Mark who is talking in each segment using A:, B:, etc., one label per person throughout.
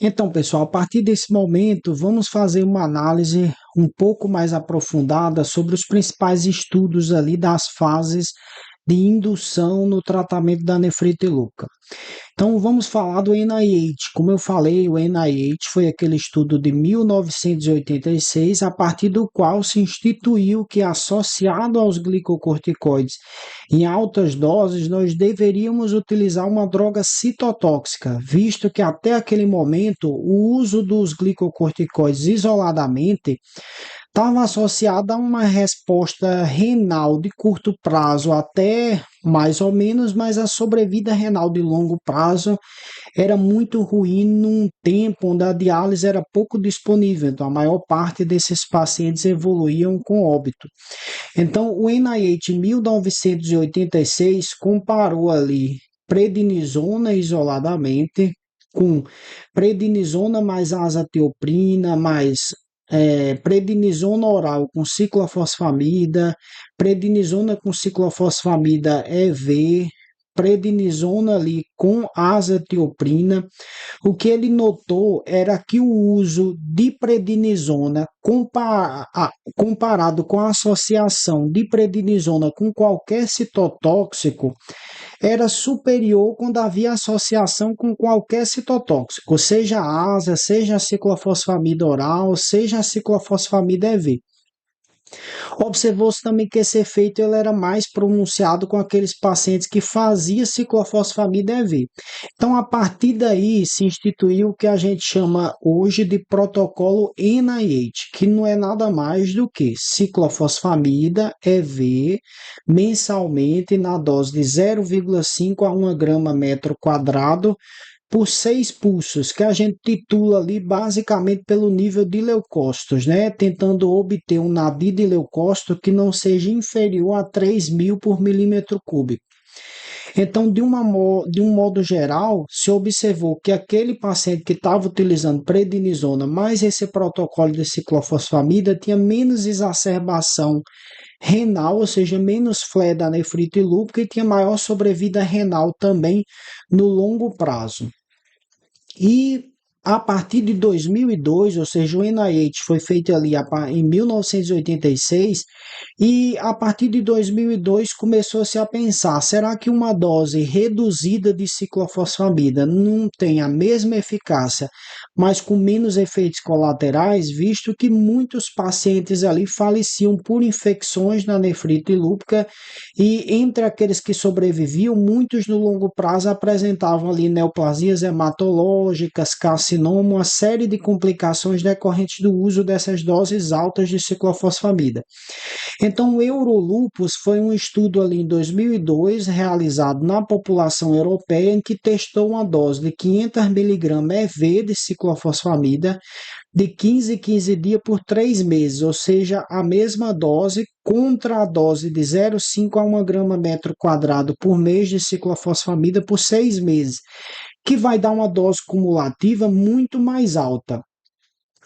A: Então, pessoal, a partir desse momento, vamos fazer uma análise um pouco mais aprofundada sobre os principais estudos ali das fases de indução no tratamento da nefrite lúpica. Então, vamos falar do NIH. Como eu falei, o NIH foi aquele estudo de 1986, a partir do qual se instituiu que, associado aos glicocorticoides em altas doses, nós deveríamos utilizar uma droga citotóxica, visto que até aquele momento o uso dos glicocorticoides isoladamente estava associada a uma resposta renal de curto prazo até mais ou menos, mas a sobrevida renal de longo prazo era muito ruim num tempo onde a diálise era pouco disponível, então a maior parte desses pacientes evoluíam com óbito. Então o NIH em 1986 comparou ali prednisona isoladamente com prednisona mais azatioprina mais prednisona oral com ciclofosfamida, prednisona com ciclofosfamida EV, prednisona ali com azatioprina. O que ele notou era que o uso de prednisona comparado com a associação de prednisona com qualquer citotóxico era superior quando havia associação com qualquer citotóxico, seja a asa, seja a ciclofosfamida oral, seja a ciclofosfamida EV. Observou-se também que esse efeito ele era mais pronunciado com aqueles pacientes que faziam ciclofosfamida EV. Então, a partir daí, se instituiu o que a gente chama hoje de protocolo NIH, que não é nada mais do que ciclofosfamida EV mensalmente na dose de 0,5 a 1 grama metro quadrado por 6 pulsos, que a gente titula ali basicamente pelo nível de leucócitos, né? Tentando obter um nadir de leucócito que não seja inferior a 3.000 por milímetro cúbico. Então, de um modo geral, se observou que aquele paciente que estava utilizando prednisona mais esse protocolo de ciclofosfamida tinha menos exacerbação renal, ou seja, menos flare da nefrite lúpica e tinha maior sobrevida renal também no longo prazo. E a partir de 2002, ou seja, o NIH foi feito ali em 1986, e a partir de 2002 começou-se a pensar, será que uma dose reduzida de ciclofosfamida não tem a mesma eficácia, mas com menos efeitos colaterais, visto que muitos pacientes ali faleciam por infecções na nefrite lúpica, e entre aqueles que sobreviviam, muitos no longo prazo apresentavam ali neoplasias hematológicas, carcinoma, uma série de complicações decorrentes do uso dessas doses altas de ciclofosfamida. Então, o Eurolupus foi um estudo ali em 2002, realizado na população europeia, em que testou uma dose de 500 mg EV de ciclofosfamida de 15 em 15 dias por 3 meses, ou seja, a mesma dose contra a dose de 0,5 a 1 grama metro quadrado por mês de ciclofosfamida por 6 meses, que vai dar uma dose cumulativa muito mais alta.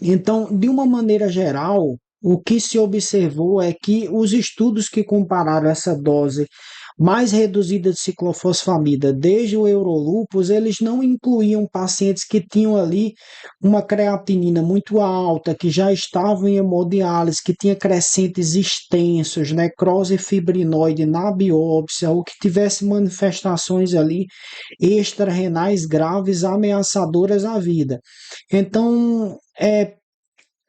A: Então, de uma maneira geral, o que se observou é que os estudos que compararam essa dose mais reduzida de ciclofosfamida desde o Eurolupus, eles não incluíam pacientes que tinham ali uma creatinina muito alta, que já estavam em hemodiálise, que tinha crescentes extensos, necrose fibrinoide na biópsia, ou que tivesse manifestações ali extrarrenais graves ameaçadoras à vida. Então,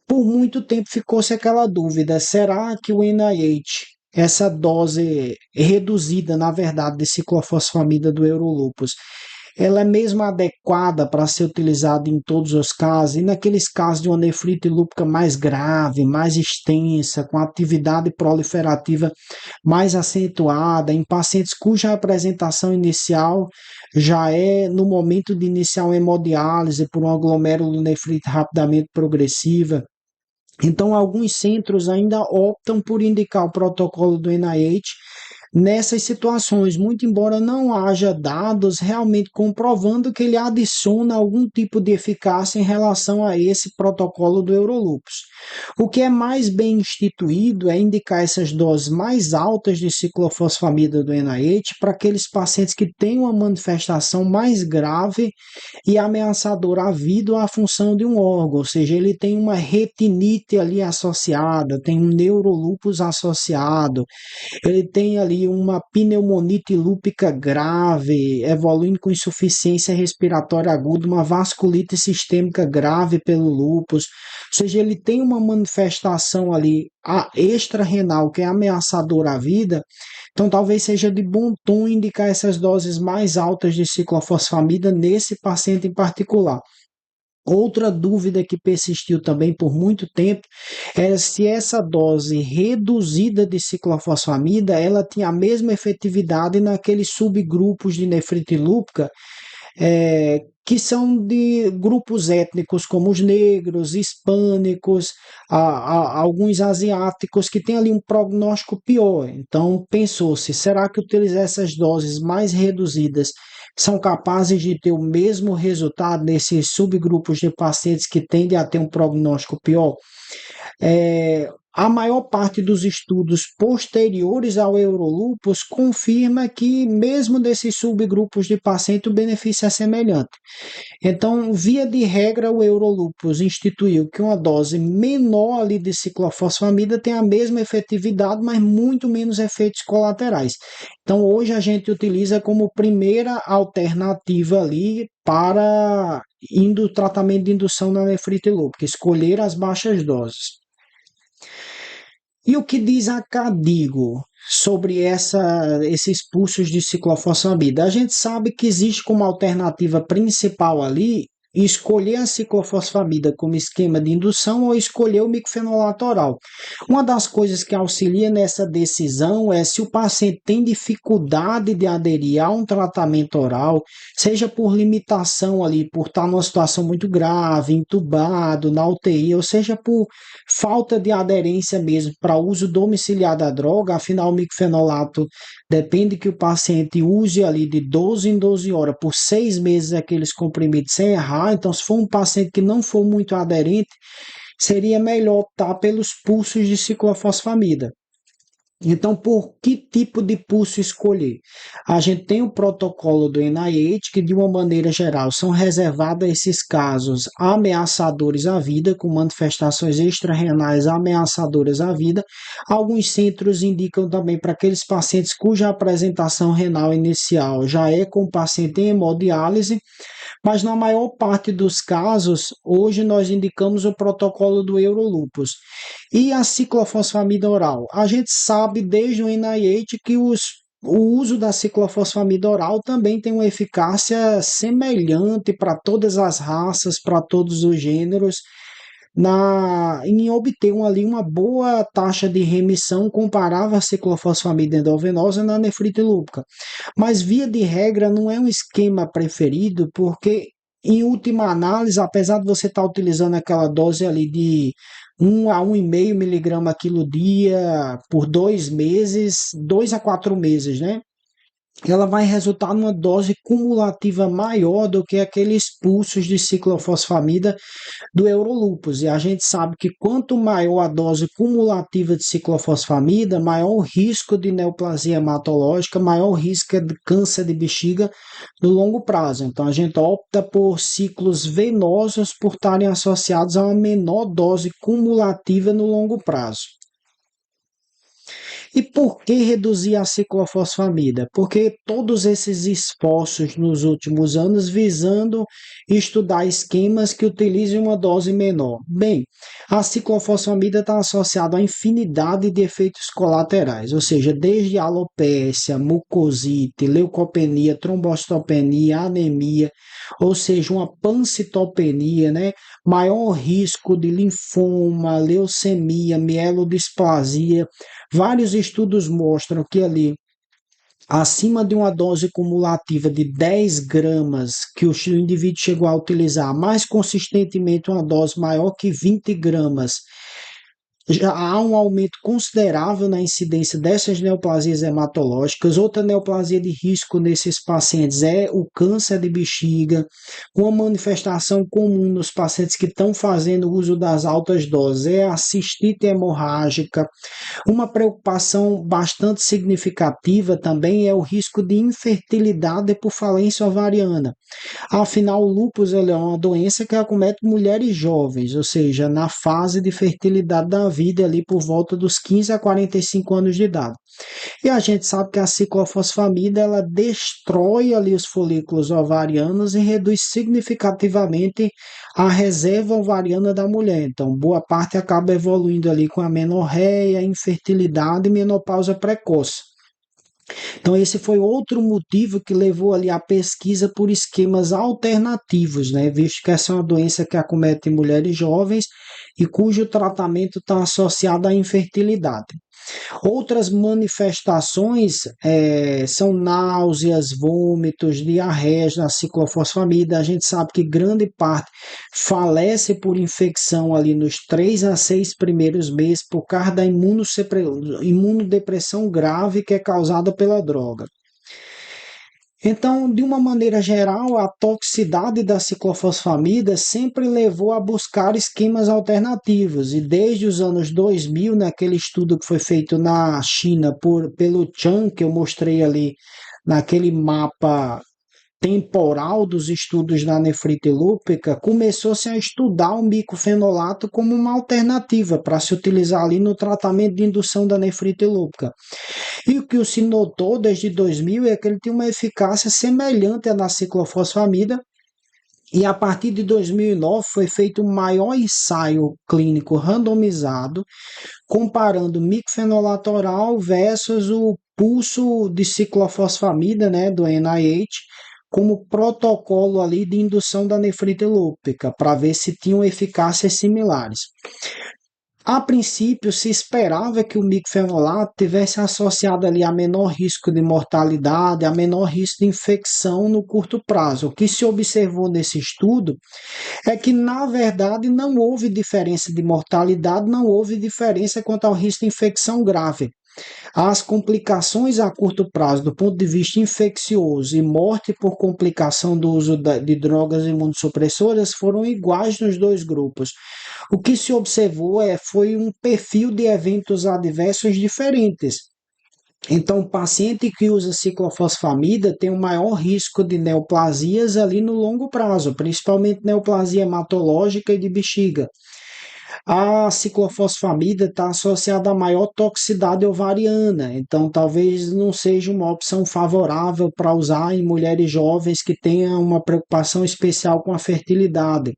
A: por muito tempo ficou-se aquela dúvida: será que o NIH, essa dose reduzida, na verdade, de ciclofosfamida do Eurolupus, ela é mesmo adequada para ser utilizada em todos os casos, e naqueles casos de uma nefrite lúpica mais grave, mais extensa, com atividade proliferativa mais acentuada, em pacientes cuja apresentação inicial já é no momento de iniciar uma hemodiálise por uma glomerulonefrite rapidamente progressiva. Então, alguns centros ainda optam por indicar o protocolo do NIH nessas situações, muito embora não haja dados realmente comprovando que ele adiciona algum tipo de eficácia em relação a esse protocolo do Eurolupus. O que é mais bem instituído é indicar essas doses mais altas de ciclofosfamida do NIH para aqueles pacientes que têm uma manifestação mais grave e ameaçadora à vida ou à função de um órgão, ou seja, ele tem uma retinite ali associada, tem um neurolupus associado, ele tem ali uma pneumonite lúpica grave, evoluindo com insuficiência respiratória aguda, uma vasculite sistêmica grave pelo lúpus, ou seja, ele tem uma manifestação ali extrarrenal que é ameaçadora à vida. Então, talvez seja de bom tom indicar essas doses mais altas de ciclofosfamida nesse paciente em particular. Outra dúvida que persistiu também por muito tempo era se essa dose reduzida de ciclofosfamida ela tinha a mesma efetividade naqueles subgrupos de nefrite lúpica que são de grupos étnicos como os negros, hispânicos, alguns asiáticos que têm ali um prognóstico pior. Então pensou-se, será que utilizar essas doses mais reduzidas são capazes de ter o mesmo resultado nesses subgrupos de pacientes que tendem a ter um prognóstico pior? A maior parte dos estudos posteriores ao Eurolupus confirma que, mesmo desses subgrupos de paciente, o benefício é semelhante. Então, via de regra, o Eurolupus instituiu que uma dose menor ali de ciclofosfamida tem a mesma efetividade, mas muito menos efeitos colaterais. Então, hoje a gente utiliza como primeira alternativa ali para tratamento de indução na nefrite lúpica, escolher as baixas doses. E o que diz a Cadigo sobre esses pulsos de ciclofosfamida? A gente sabe que existe como alternativa principal ali escolher a ciclofosfamida como esquema de indução ou escolher o micfenolato oral. Uma das coisas que auxilia nessa decisão é se o paciente tem dificuldade de aderir a um tratamento oral, seja por limitação ali, por estar numa situação muito grave, entubado, na UTI, ou seja por falta de aderência mesmo para uso domiciliar da droga, afinal o micfenolato depende que o paciente use ali de 12 em 12 horas por 6 meses aqueles comprimidos sem errar. Então, se for um paciente que não for muito aderente, seria melhor optar pelos pulsos de ciclofosfamida. Então, por que tipo de pulso escolher? A gente tem o protocolo do NIH, que de uma maneira geral são reservados a esses casos ameaçadores à vida, com manifestações extrarrenais ameaçadoras à vida. Alguns centros indicam também para aqueles pacientes cuja apresentação renal inicial já é com o paciente em hemodiálise, mas na maior parte dos casos, hoje nós indicamos o protocolo do Eurolupus. E a ciclofosfamida oral? A gente sabe desde o NIH que o uso da ciclofosfamida oral também tem uma eficácia semelhante para todas as raças, para todos os gêneros, em obter uma boa taxa de remissão comparável à ciclofosfamida endovenosa na nefrite lúpica. Mas, via de regra, não é um esquema preferido, porque, em última análise, apesar de você estar utilizando aquela dose ali de 1 a 1,5 miligrama quilo dia por 2 meses, 2 a 4 meses, né? Ela vai resultar numa dose cumulativa maior do que aqueles pulsos de ciclofosfamida do Eurolupus. E a gente sabe que quanto maior a dose cumulativa de ciclofosfamida, maior o risco de neoplasia hematológica, maior o risco de câncer de bexiga no longo prazo. Então a gente opta por ciclos venosos por estarem associados a uma menor dose cumulativa no longo prazo. E por que reduzir a ciclofosfamida? Porque todos esses esforços nos últimos anos visando estudar esquemas que utilizem uma dose menor. Bem, a ciclofosfamida está associada a infinidade de efeitos colaterais, ou seja, desde alopécia, mucosite, leucopenia, trombocitopenia, anemia, ou seja, uma pancitopenia, né? Maior risco de linfoma, leucemia, mielodisplasia. Vários estudos mostram que ali, acima de uma dose cumulativa de 10 gramas que o indivíduo chegou a utilizar, mais consistentemente uma dose maior que 20 gramas, já há um aumento considerável na incidência dessas neoplasias hematológicas. Outra neoplasia de risco nesses pacientes é o câncer de bexiga, uma manifestação comum nos pacientes que estão fazendo uso das altas doses é a cistite hemorrágica. Uma preocupação bastante significativa também é o risco de infertilidade por falência ovariana. Afinal, o lúpus ele é uma doença que acomete mulheres jovens, ou seja, na fase de fertilidade da vida, ali por volta dos 15 a 45 anos de idade. E a gente sabe que a ciclofosfamida ela destrói ali os folículos ovarianos e reduz significativamente a reserva ovariana da mulher. Então, boa parte acaba evoluindo ali com a menorreia, infertilidade e menopausa precoce. Então, esse foi outro motivo que levou ali a pesquisa por esquemas alternativos, né? Visto que essa é uma doença que acomete mulheres jovens e cujo tratamento está associado à infertilidade. Outras manifestações são náuseas, vômitos, diarreias na ciclofosfamida. A gente sabe que grande parte falece por infecção ali nos 3 a 6 primeiros meses por causa da imunodepressão grave que é causada pela droga. Então, de uma maneira geral, a toxicidade da ciclofosfamida sempre levou a buscar esquemas alternativos, e desde os anos 2000, naquele estudo que foi feito na China pelo Chan, que eu mostrei ali naquele mapa temporal dos estudos da nefrite lúpica, começou-se a estudar o micofenolato como uma alternativa para se utilizar ali no tratamento de indução da nefrite lúpica. E o que se notou desde 2000 é que ele tem uma eficácia semelhante à da ciclofosfamida, e a partir de 2009 foi feito o maior ensaio clínico randomizado comparando micofenolato oral versus o pulso de ciclofosfamida, né, do NIH, como protocolo ali de indução da nefrite lúpica, para ver se tinham eficácias similares. A princípio, se esperava que o micofenolato tivesse associado ali a menor risco de mortalidade, a menor risco de infecção no curto prazo. O que se observou nesse estudo é que, na verdade, não houve diferença de mortalidade, não houve diferença quanto ao risco de infecção grave. As complicações a curto prazo, do ponto de vista infeccioso e morte por complicação do uso de drogas imunossupressoras, foram iguais nos dois grupos. O que se observou foi um perfil de eventos adversos diferentes. Então, o paciente que usa ciclofosfamida tem um maior risco de neoplasias ali no longo prazo, principalmente neoplasia hematológica e de bexiga. A ciclofosfamida está associada a maior toxicidade ovariana, então talvez não seja uma opção favorável para usar em mulheres jovens que tenham uma preocupação especial com a fertilidade.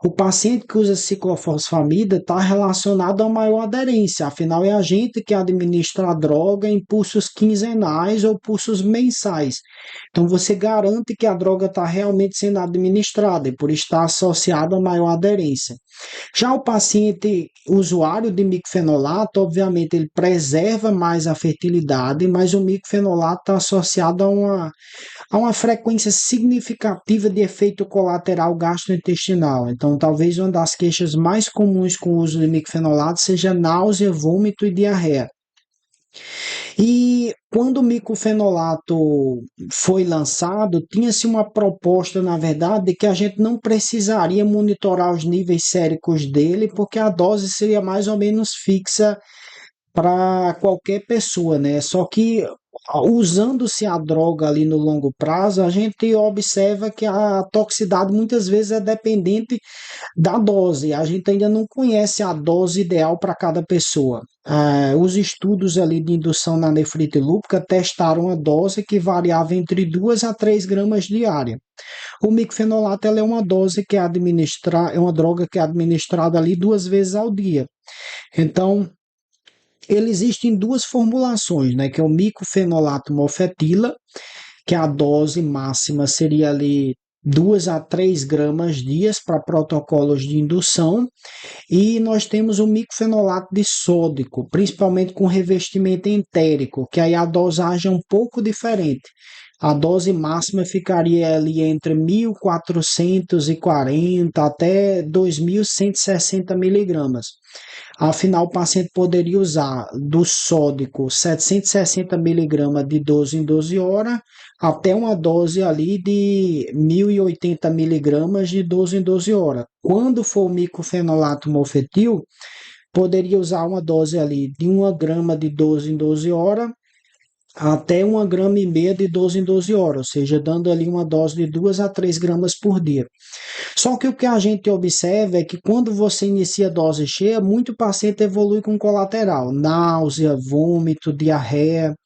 A: O paciente que usa ciclofosfamida está relacionado a maior aderência, afinal é a gente que administra a droga em pulsos quinzenais ou pulsos mensais. Então você garante que a droga está realmente sendo administrada e por estar associado a maior aderência. Já o paciente usuário de micofenolato, obviamente, ele preserva mais a fertilidade, mas o micofenolato está associado a uma frequência significativa de efeito colateral gastrointestinal. Então, talvez uma das queixas mais comuns com o uso de micofenolato seja náusea, vômito e diarreia. E quando o micofenolato foi lançado, tinha-se uma proposta, na verdade, de que a gente não precisaria monitorar os níveis séricos dele, porque a dose seria mais ou menos fixa para qualquer pessoa, né? Só que usando-se a droga ali no longo prazo, a gente observa que a toxicidade muitas vezes é dependente da dose. A gente ainda não conhece a dose ideal para cada pessoa. Os estudos ali de indução na nefrite lúpica testaram a dose que variava entre 2 a 3 gramas diária. O micofenolato é uma dose que é uma droga que é administrada ali 2 vezes ao dia. Então, ele existe em duas formulações, né, que é o micofenolato mofetila, que a dose máxima seria ali 2 a 3 gramas dias para protocolos de indução, e nós temos o micofenolato disódico, principalmente com revestimento entérico, que aí a dosagem é um pouco diferente. A dose máxima ficaria ali entre 1.440 até 2.160 miligramas. Afinal, o paciente poderia usar do sódico 760 miligramas de 12 em 12 horas, até uma dose ali de 1.080 miligramas de 12 em 12 horas. Quando for o micofenolato mofetil, poderia usar uma dose ali de 1 grama de 12 em 12 horas, até 1,5 grama de 12 em 12 horas, ou seja, dando ali uma dose de 2 a 3 gramas por dia. Só que o que a gente observa é que quando você inicia a dose cheia, muito paciente evolui com colateral, náusea, vômito, diarreia.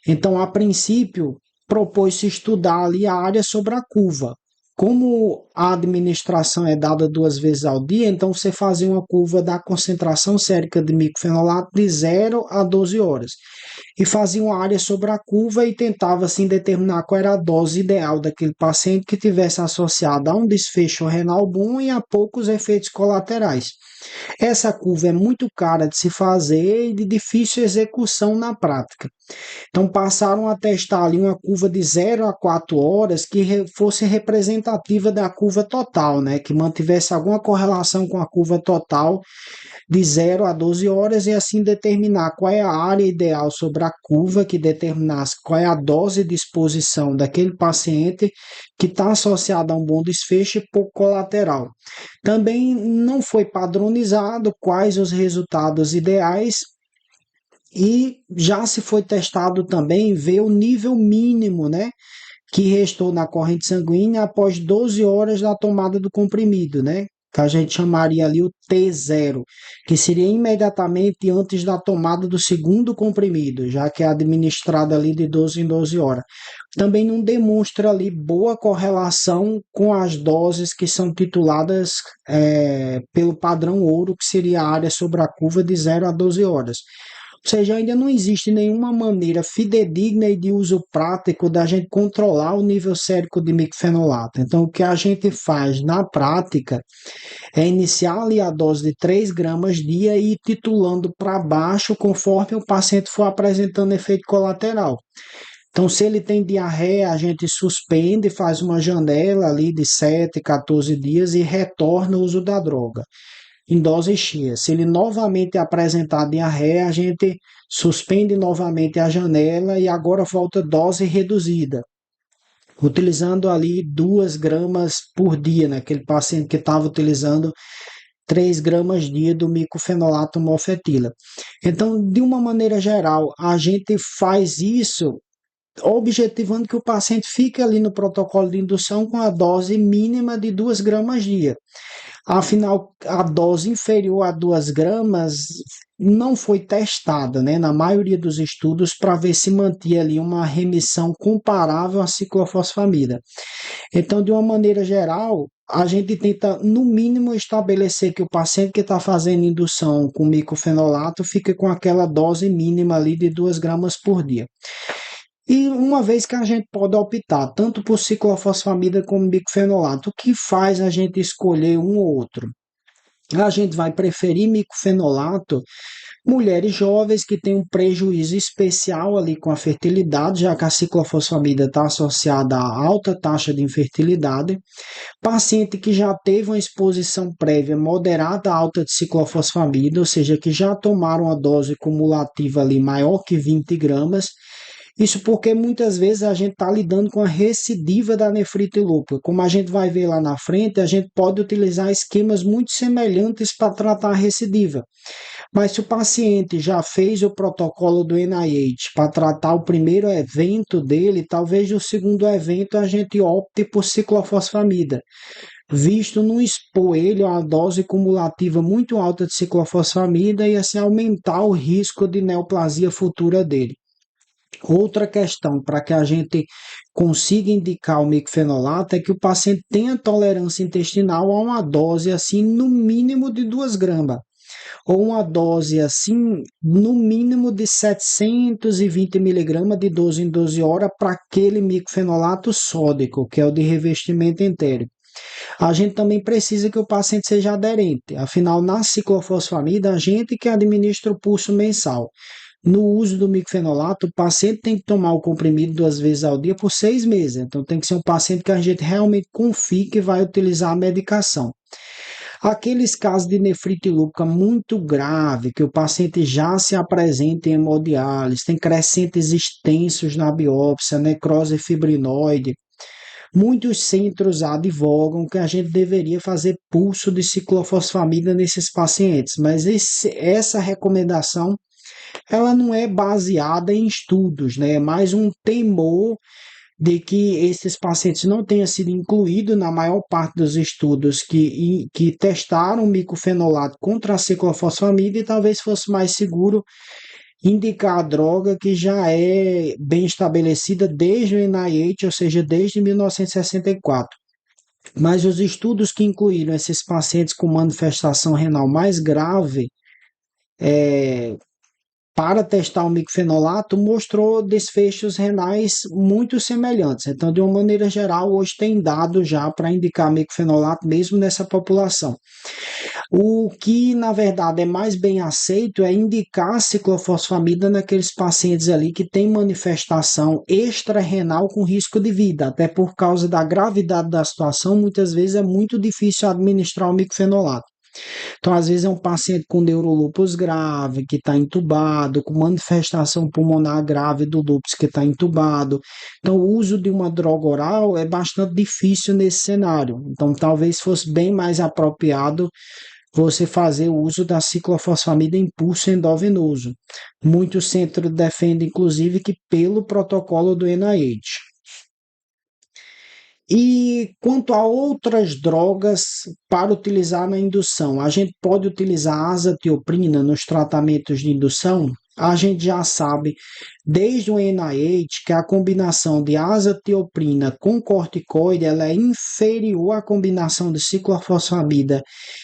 A: Então, a princípio, propôs-se estudar ali a área sobre a curva. Como a administração é dada 2 vezes ao dia, então você fazia uma curva da concentração sérica de micofenolato de 0 a 12 horas. E fazia uma área sobre a curva e tentava assim determinar qual era a dose ideal daquele paciente que tivesse associada a um desfecho renal bom e a poucos efeitos colaterais. Essa curva é muito cara de se fazer e de difícil execução na prática. Então passaram a testar ali uma curva de 0 a 4 horas que fosse representativa da curva total, né? Que mantivesse alguma correlação com a curva total de 0 a 12 horas e assim determinar qual é a área ideal sobre a curva, que determinasse qual é a dose de exposição daquele paciente que está associado a um bom desfecho e pouco colateral. Também não foi padronizado quais os resultados ideais e já se foi testado também ver o nível mínimo, né, que restou na corrente sanguínea após 12 horas da tomada do comprimido, né? Que a gente chamaria ali o T0, que seria imediatamente antes da tomada do segundo comprimido, já que é administrado ali de 12 em 12 horas. Também não demonstra ali boa correlação com as doses que são tituladas pelo padrão ouro, que seria a área sobre a curva de 0 a 12 horas. Ou seja, ainda não existe nenhuma maneira fidedigna e de uso prático da gente controlar o nível sérico de micfenolato. Então, o que a gente faz na prática é iniciar ali a dose de 3 gramas dia e ir titulando para baixo conforme o paciente for apresentando efeito colateral. Então, se ele tem diarreia, a gente suspende, faz uma janela ali de 7, 14 dias e retorna o uso da droga em dose cheia. Se ele novamente apresentar diarreia, a gente suspende novamente a janela e agora volta dose reduzida, utilizando ali 2 gramas por dia, naquele paciente que estava utilizando 3 gramas dia do micofenolato mofetila. Então, de uma maneira geral, a gente faz isso objetivando que o paciente fique ali no protocolo de indução com a dose mínima de 2 gramas dia. Afinal, a dose inferior a 2 gramas não foi testada, né, na maioria dos estudos para ver se mantinha ali uma remissão comparável à ciclofosfamida. Então, de uma maneira geral, a gente tenta, no mínimo, estabelecer que o paciente que está fazendo indução com micofenolato fique com aquela dose mínima ali de 2 gramas por dia. E uma vez que a gente pode optar tanto por ciclofosfamida como micofenolato, o que faz a gente escolher um ou outro? A gente vai preferir micofenolato mulheres jovens que têm um prejuízo especial ali com a fertilidade, já que a ciclofosfamida está associada a alta taxa de infertilidade, paciente que já teve uma exposição prévia moderada a alta de ciclofosfamida, ou seja, que já tomaram a dose cumulativa ali maior que 20 gramas. Isso porque muitas vezes a gente está lidando com a recidiva da nefrite lúpula. Como a gente vai ver lá na frente, a gente pode utilizar esquemas muito semelhantes para tratar a recidiva. Mas se o paciente já fez o protocolo do NIH para tratar o primeiro evento dele, talvez no segundo evento a gente opte por ciclofosfamida, visto não expor ele a uma dose cumulativa muito alta de ciclofosfamida e assim aumentar o risco de neoplasia futura dele. Outra questão para que a gente consiga indicar o micofenolato é que o paciente tenha tolerância intestinal a uma dose assim no mínimo de 2 gramas ou uma dose assim no mínimo de 720 miligramas de 12 em 12 horas para aquele micofenolato sódico, que é o de revestimento entérico. A gente também precisa que o paciente seja aderente, afinal na ciclofosfamida a gente que administra o pulso mensal. No uso do micfenolato, o paciente tem que tomar o comprimido 2 vezes ao dia por 6 meses. Então, tem que ser um paciente que a gente realmente confie que vai utilizar a medicação. Aqueles casos de nefrite lúpica muito grave, que o paciente já se apresenta em hemodiálise, tem crescentes extensos na biópsia, necrose fibrinoide, muitos centros advogam que a gente deveria fazer pulso de ciclofosfamida nesses pacientes, mas essa recomendação ela não é baseada em estudos, né? É mais um temor de que esses pacientes não tenham sido incluídos na maior parte dos estudos que testaram o micofenolato contra a ciclofosfamida e talvez fosse mais seguro indicar a droga que já é bem estabelecida desde o NIH, ou seja, desde 1964. Mas os estudos que incluíram esses pacientes com manifestação renal mais grave, para testar o micfenolato, mostrou desfechos renais muito semelhantes. Então, de uma maneira geral, hoje tem dado já para indicar micfenolato mesmo nessa população. O que, na verdade, é mais bem aceito é indicar a ciclofosfamida naqueles pacientes ali que têm manifestação extra-renal com risco de vida, até por causa da gravidade da situação, muitas vezes é muito difícil administrar o micfenolato. Então, às vezes, é um paciente com neurolúpus grave, que está entubado, com manifestação pulmonar grave do lúpus, que está entubado. Então, o uso de uma droga oral é bastante difícil nesse cenário. Então, talvez fosse bem mais apropriado você fazer o uso da ciclofosfamida em pulso endovenoso. Muitos centros defendem, inclusive, que pelo protocolo do NIH. E quanto a outras drogas para utilizar na indução, a gente pode utilizar a azatioprina nos tratamentos de indução? A gente já sabe, desde o NIH, que a combinação de azatioprina com corticoide ela é inferior à combinação de ciclofosfamida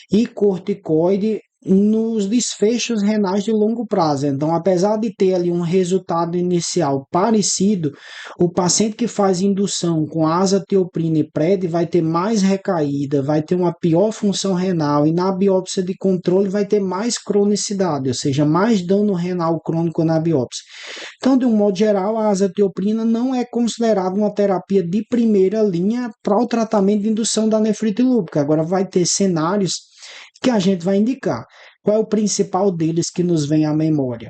A: e corticoide nos desfechos renais de longo prazo. Então, apesar de ter ali um resultado inicial parecido, o paciente que faz indução com azatioprina e PRED vai ter mais recaída, vai ter uma pior função renal e na biópsia de controle vai ter mais cronicidade, ou seja, mais dano renal crônico na biópsia. Então, de um modo geral, a azatioprina não é considerada uma terapia de primeira linha para o tratamento de indução da nefrite lúpica. Agora, vai ter cenários que a gente vai indicar. Qual é o principal deles que nos vem à memória?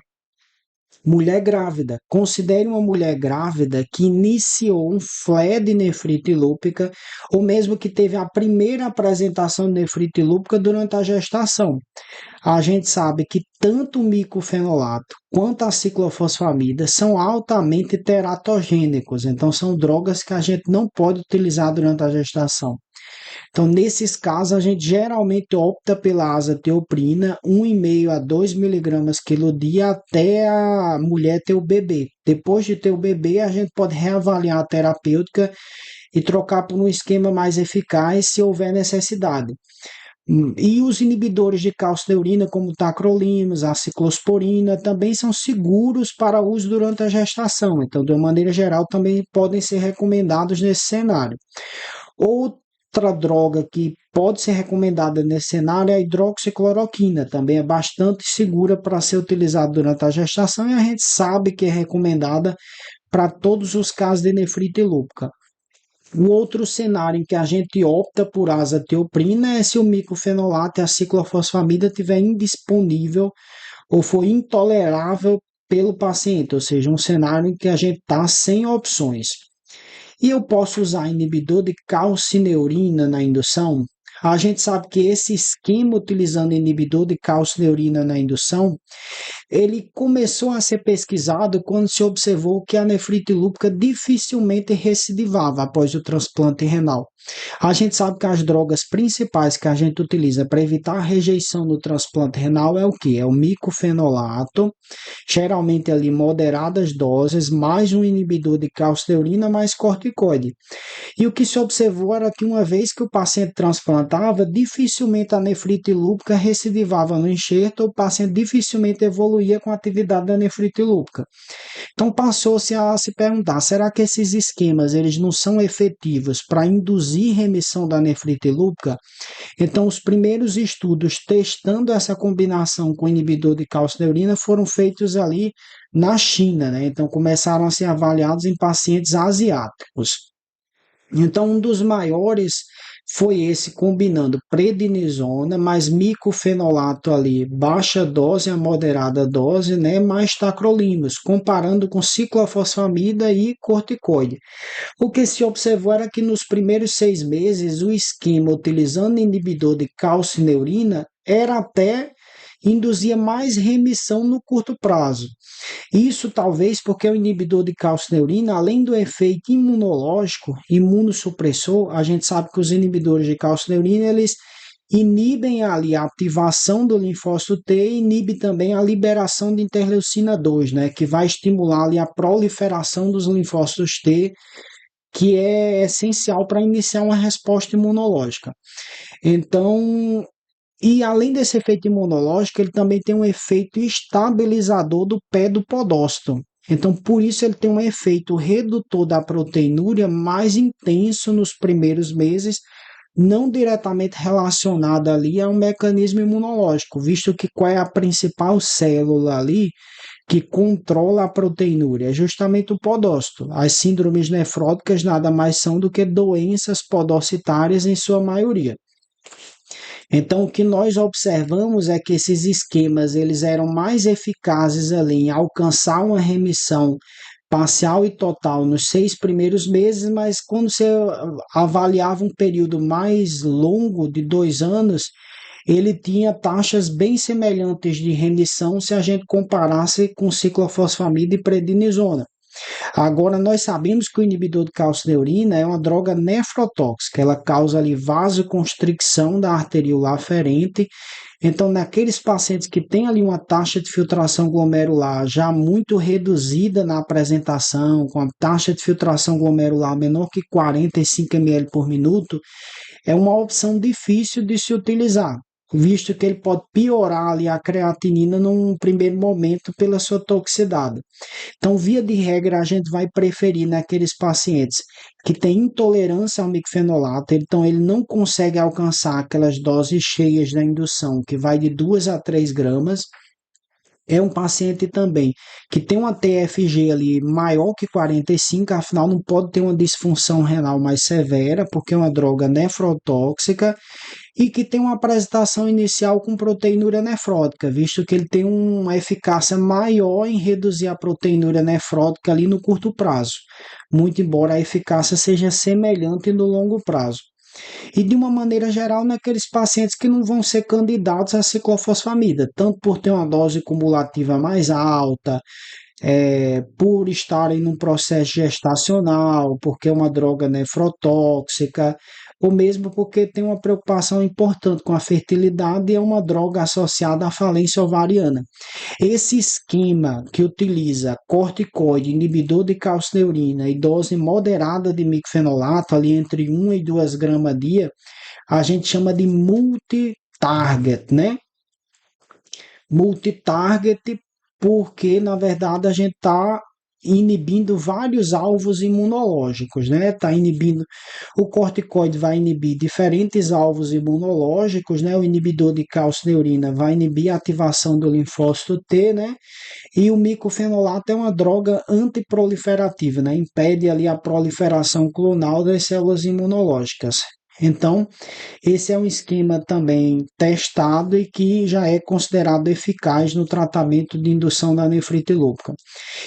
A: Mulher grávida. Considere uma mulher grávida que iniciou um flare de nefrite lúpica ou mesmo que teve a primeira apresentação de nefrite lúpica durante a gestação. A gente sabe que tanto o micofenolato quanto a ciclofosfamida são altamente teratogênicos, então são drogas que a gente não pode utilizar durante a gestação. Então, nesses casos, a gente geralmente opta pela azatioprina, 1,5 a 2 miligramas quilo dia até a mulher ter o bebê. Depois de ter o bebê, a gente pode reavaliar a terapêutica e trocar por um esquema mais eficaz se houver necessidade. E os inibidores de calcineurina, como o tacrolimus, a ciclosporina, também são seguros para uso durante a gestação. Então, de uma maneira geral, também podem ser recomendados nesse cenário. Outra droga que pode ser recomendada nesse cenário é a hidroxicloroquina, também é bastante segura para ser utilizada durante a gestação e a gente sabe que é recomendada para todos os casos de nefrite lúpica. O outro cenário em que a gente opta por azatioprina é se o micofenolato e a ciclofosfamida estiver indisponível ou for intolerável pelo paciente, ou seja, um cenário em que a gente está sem opções. E eu posso usar inibidor de calcineurina na indução? A gente sabe que esse esquema utilizando inibidor de calcineurina na indução, ele começou a ser pesquisado quando se observou que a nefrite lúpica dificilmente recidivava após o transplante renal. A gente sabe que as drogas principais que a gente utiliza para evitar a rejeição no transplante renal é o que? É o micofenolato, geralmente ali moderadas doses, mais um inibidor de calcineurina, mais corticoide. E o que se observou era que uma vez que o paciente transplantava, dificilmente a nefrite lúpica recidivava no enxerto, o paciente dificilmente evoluía com a atividade da nefrite lúpica. Então passou-se a se perguntar, será que esses esquemas eles não são efetivos para induzir induzir remissão da nefrite lúpica. Então, os primeiros estudos testando essa combinação com inibidor de calcineurina foram feitos ali na China, né? Então, começaram a ser avaliados em pacientes asiáticos. Então, um dos maiores foi esse, combinando prednisona mais micofenolato ali, baixa dose a moderada dose, né, mais tacrolimus, comparando com ciclofosfamida e corticoide. O que se observou era que nos primeiros 6 meses, o esquema utilizando inibidor de calcineurina era até induzia mais remissão no curto prazo. Isso talvez porque o inibidor de calcineurina, além do efeito imunológico, imunossupressor, a gente sabe que os inibidores de calcineurina, eles inibem ali a ativação do linfócito T e inibe também a liberação de interleucina 2, né, que vai estimular ali a proliferação dos linfócitos T, que é essencial para iniciar uma resposta imunológica. Então, e além desse efeito imunológico, ele também tem um efeito estabilizador do pé do podócito. Então, por isso, ele tem um efeito redutor da proteinúria mais intenso nos primeiros meses, não diretamente relacionado ali a um mecanismo imunológico, visto que qual é a principal célula ali que controla a proteinúria? É justamente o podócito. As síndromes nefróticas nada mais são do que doenças podocitárias em sua maioria. Então, o que nós observamos é que esses esquemas eles eram mais eficazes ali em alcançar uma remissão parcial e total nos 6 primeiros meses, mas quando você avaliava um período mais longo, de 2 anos, ele tinha taxas bem semelhantes de remissão se a gente comparasse com ciclofosfamida e prednisona. Agora, nós sabemos que o inibidor de calcineurina é uma droga nefrotóxica, ela causa ali vasoconstricção da arteriolar aferente. Então, naqueles pacientes que têm ali uma taxa de filtração glomerular já muito reduzida na apresentação, com a taxa de filtração glomerular menor que 45 ml por minuto, é uma opção difícil de se utilizar, visto que ele pode piorar ali a creatinina num primeiro momento pela sua toxicidade. Então, via de regra, a gente vai preferir naqueles pacientes que têm intolerância ao micfenolato, então ele não consegue alcançar aquelas doses cheias da indução, que vai de 2 a 3 gramas. É um paciente também que tem uma TFG ali maior que 45, afinal não pode ter uma disfunção renal mais severa, porque é uma droga nefrotóxica, e que tem uma apresentação inicial com proteinúria nefrótica, visto que ele tem uma eficácia maior em reduzir a proteinúria nefrótica ali no curto prazo, muito embora a eficácia seja semelhante no longo prazo. E de uma maneira geral, naqueles pacientes que não vão ser candidatos à ciclofosfamida, tanto por ter uma dose cumulativa mais alta, por estarem num processo gestacional, porque é uma droga nefrotóxica, ou mesmo porque tem uma preocupação importante com a fertilidade e é uma droga associada à falência ovariana. Esse esquema que utiliza corticoide, inibidor de calcineurina e dose moderada de micfenolato, ali entre 1 e 2 gramas a dia, a gente chama de multi-target, né? Multi-target porque, na verdade, a gente está inibindo vários alvos imunológicos, né? Está inibindo, o corticoide vai inibir diferentes alvos imunológicos, né? O inibidor de calcineurina vai inibir a ativação do linfócito T, né? E o micofenolato é uma droga antiproliferativa, né? Impede ali a proliferação clonal das células imunológicas. Então, esse é um esquema também testado e que já é considerado eficaz no tratamento de indução da nefrite lúpica.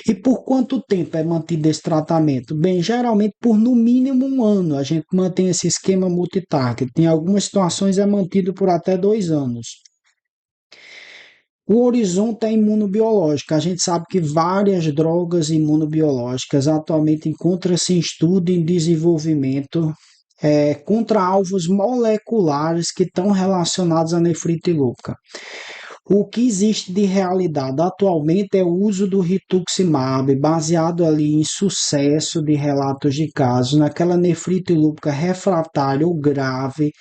A: E por quanto tempo é mantido esse tratamento? Bem, geralmente por no mínimo 1 ano a gente mantém esse esquema multitarget. Em algumas situações é mantido por até 2 anos. O horizonte é imunobiológico. A gente sabe que várias drogas imunobiológicas atualmente encontram-se em estudo e em desenvolvimento contra alvos moleculares que estão relacionados à nefrite lúpica. O que existe de realidade atualmente é o uso do rituximab, baseado ali em sucesso de relatos de casos naquela nefrite lúpica refratária ou grave,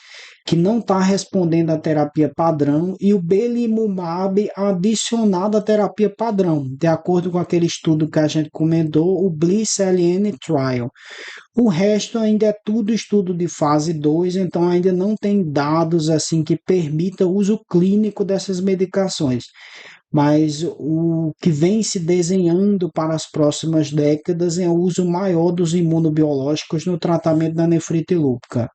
A: que não está respondendo à terapia padrão, e o belimumab adicionado à terapia padrão, de acordo com aquele estudo que a gente comentou, o Bliss-LN Trial. O resto ainda é tudo estudo de fase 2, então ainda não tem dados assim que permita o uso clínico dessas medicações. Mas o que vem se desenhando para as próximas décadas é o uso maior dos imunobiológicos no tratamento da nefrite lúpica.